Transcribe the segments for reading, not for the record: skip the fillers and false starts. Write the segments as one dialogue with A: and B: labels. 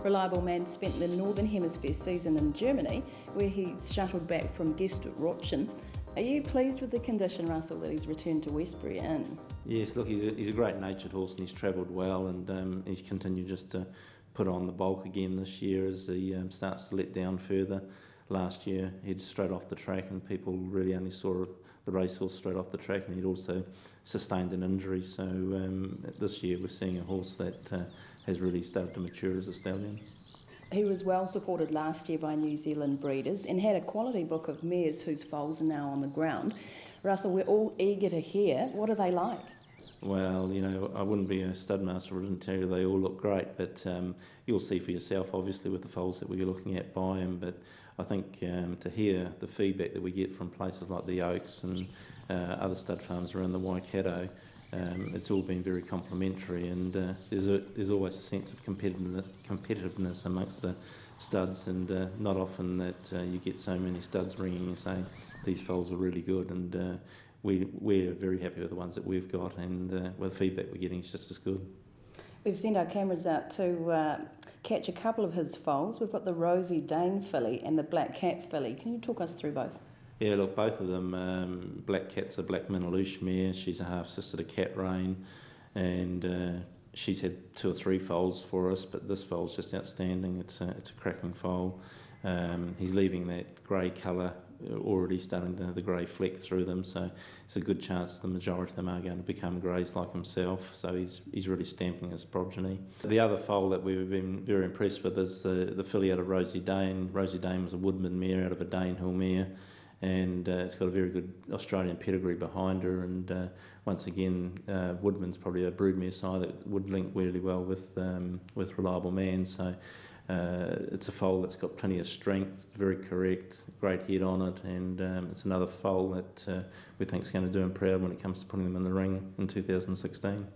A: Reliable Man spent the Northern Hemisphere season in Germany, where he shuttled back from guest at Rochen. Are you pleased with the condition, Russell, that he's returned to Westbury in?
B: Yes, look, he's a great natured horse and he's travelled well, and he's continued just to put on the bulk again this year as he starts to let down further. Last year he'd straight off the track and people really only saw the racehorse straight off the track, and he'd also sustained an injury. So this year we're seeing a horse that has really started to mature as a stallion.
A: He was well supported last year by New Zealand breeders and had a quality book of mares whose foals are now on the ground. Russell, we're all eager to hear. What are they like?
B: Well, you know, I wouldn't be a stud master if I didn't tell you they all look great, but you'll see for yourself, obviously, with the foals that we're looking at by him. But I think to hear the feedback that we get from places like the Oaks and other stud farms around the Waikato, it's all been very complimentary, and there's always a sense of competitiveness amongst the studs, and not often that you get so many studs ringing and saying these foals are really good, and we're very happy with the ones that we've got, and the feedback we're getting is just as good.
A: We've sent our cameras out to catch a couple of his foals. We've got the Rosy Dane filly and the Black Cat filly. Can you talk us through both?
B: Yeah, look, both of them, Black Cat's a Black Minnalooshe mare. She's a half-sister to Cat Rain, and she's had 2 or 3 foals for us, but this foal's just outstanding. It's a cracking foal. He's leaving that grey colour, already starting to have the grey fleck through them, so it's a good chance the majority of them are going to become greys like himself, so he's really stamping his progeny. The other foal that we've been very impressed with is the filly out of Rosy Dane. Rosy Dane was a Woodman mare out of a Danehill mare, and it's got a very good Australian pedigree behind her, and once again Woodman's probably a broodmare sire that would link really well with Reliable Man, so it's a foal that's got plenty of strength, very correct, great head on it, and it's another foal that we think is going to do him proud when it comes to putting them in the ring in 2016.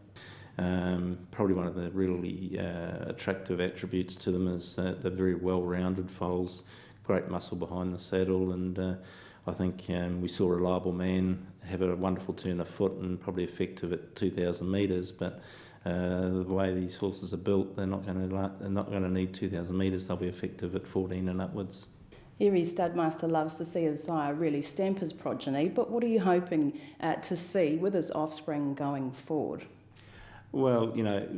B: Probably one of the really attractive attributes to them is they're very well-rounded foals, great muscle behind the saddle, and I think we saw Reliable Man have a wonderful turn of foot and probably effective at 2,000 metres, but the way these horses are built, they're not going to need 2,000 metres. They'll be effective at 14 and upwards.
A: Every studmaster loves to see his sire really stamp his progeny, but what are you hoping to see with his offspring going forward?
B: Well, you know,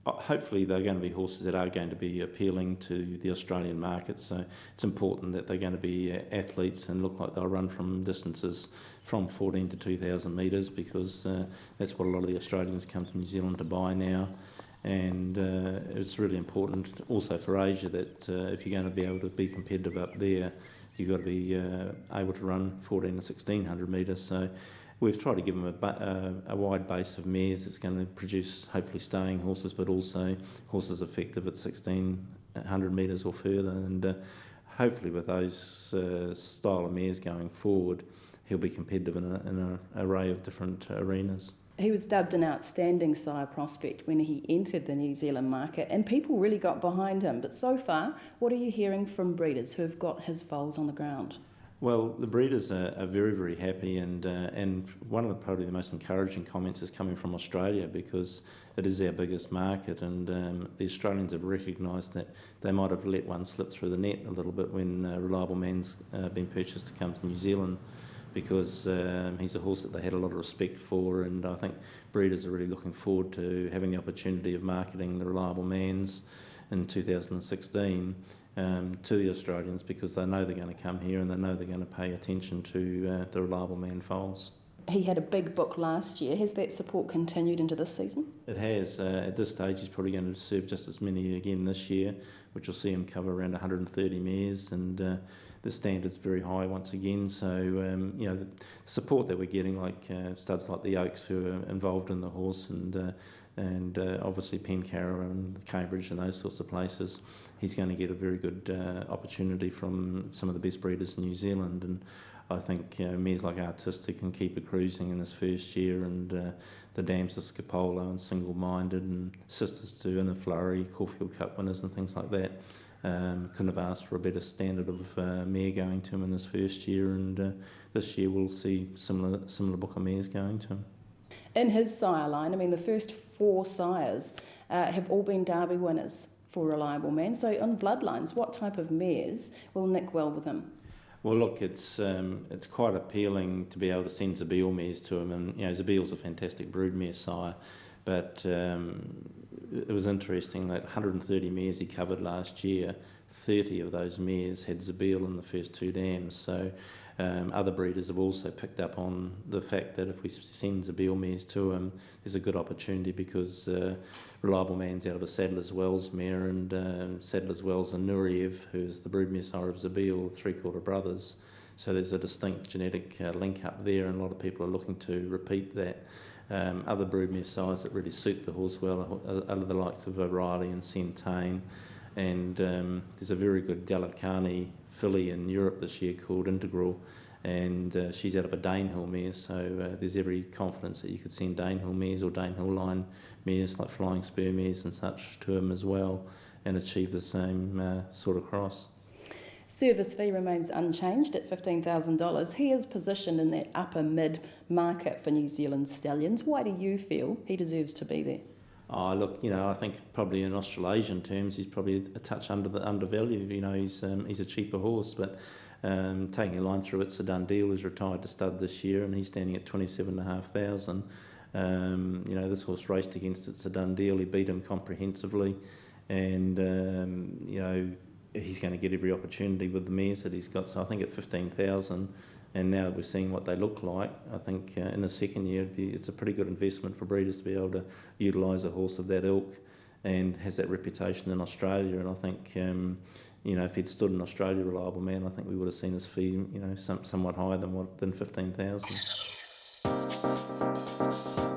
B: hopefully they're going to be horses that are going to be appealing to the Australian market, so it's important that they're going to be athletes and look like they'll run from distances from 14 to 2,000 metres, because that's what a lot of the Australians come to New Zealand to buy now, and it's really important also for Asia that if you're going to be able to be competitive up there, you've got to be able to run 14 to 1,600 metres, so we've tried to give them a wide base of mares that's going to produce hopefully staying horses, but also horses effective at 1,600 metres or further. And hopefully with those style of mares going forward, he'll be competitive in an array of different arenas.
A: He was dubbed an outstanding sire prospect when he entered the New Zealand market, and people really got behind him. But so far, what are you hearing from breeders who have got his foals on the ground?
B: Well, the breeders are very, very happy, and one of probably the most encouraging comments is coming from Australia, because it is our biggest market, and the Australians have recognised that they might have let one slip through the net a little bit when Reliable Man's been purchased to come to New Zealand, because he's a horse that they had a lot of respect for, and I think breeders are really looking forward to having the opportunity of marketing the Reliable Mans in 2016 to the Australians, because they know they're going to come here and they know they're going to pay attention to the Reliable Man foals.
A: He had a big book last year. Has that support continued into this season?
B: It has. At this stage he's probably going to serve just as many again this year, which will see him cover around 130 mares, and the standard's very high once again, so you know, the support that we're getting, like studs like the Oaks who are involved in the horse, and obviously Pencarrow and Cambridge and those sorts of places, he's going to get a very good opportunity from some of the best breeders in New Zealand, and I think mares like Artistic and Keep It Cruising in his first year, and the dams of Scapolo and Single Minded and Sisters to Inner Flurry, Caulfield Cup winners and things like that. Couldn't have asked for a better standard of mare going to him in his first year, and this year we'll see similar book of mares going to him.
A: In his sire line, I mean, the first 4 sires have all been Derby winners for Reliable Man. So on bloodlines, what type of mares will nick well with him?
B: Well, look, it's quite appealing to be able to send Zabeel mares to him, and Zabeel's a fantastic broodmare sire, but it was interesting that 130 mares he covered last year, 30 of those mares had Zabeel in the first 2 dams. So other breeders have also picked up on the fact that if we send Zabeel mares to him, there's a good opportunity, because Reliable Man's out of a Sadler's Wells mare, and Sadler's Wells and Nureyev, who's the broodmare sire of Zabeel, 3/4 brothers. So there's a distinct genetic link up there, and a lot of people are looking to repeat that. Other broodmare sires that really suit the horse well are the likes of O'Reilly and Centane, and there's a very good Gallicani filly in Europe this year called Integral, and she's out of a Danehill mare, so there's every confidence that you could send Danehill mares or Danehill line mares like Flying Spur mares and such to him as well, and achieve the same sort of cross.
A: Service fee remains unchanged at $15,000. He is positioned in that upper mid market for New Zealand stallions. Why do you feel he deserves to be there?
B: Oh, look, I think probably in Australasian terms, he's probably a touch undervalued. He's a cheaper horse, but taking a line through, it's a done deal. He's retired to stud this year, and he's standing at 27,500. This horse raced against It's a Done Deal. He beat him comprehensively, and he's going to get every opportunity with the mares that he's got. So I think at 15,000. And now that we're seeing what they look like, I think in the second year it's a pretty good investment for breeders to be able to utilise a horse of that ilk, and has that reputation in Australia. And I think if he'd stood in Australia, Reliable Man, I think we would have seen his fee somewhat higher than 15,000.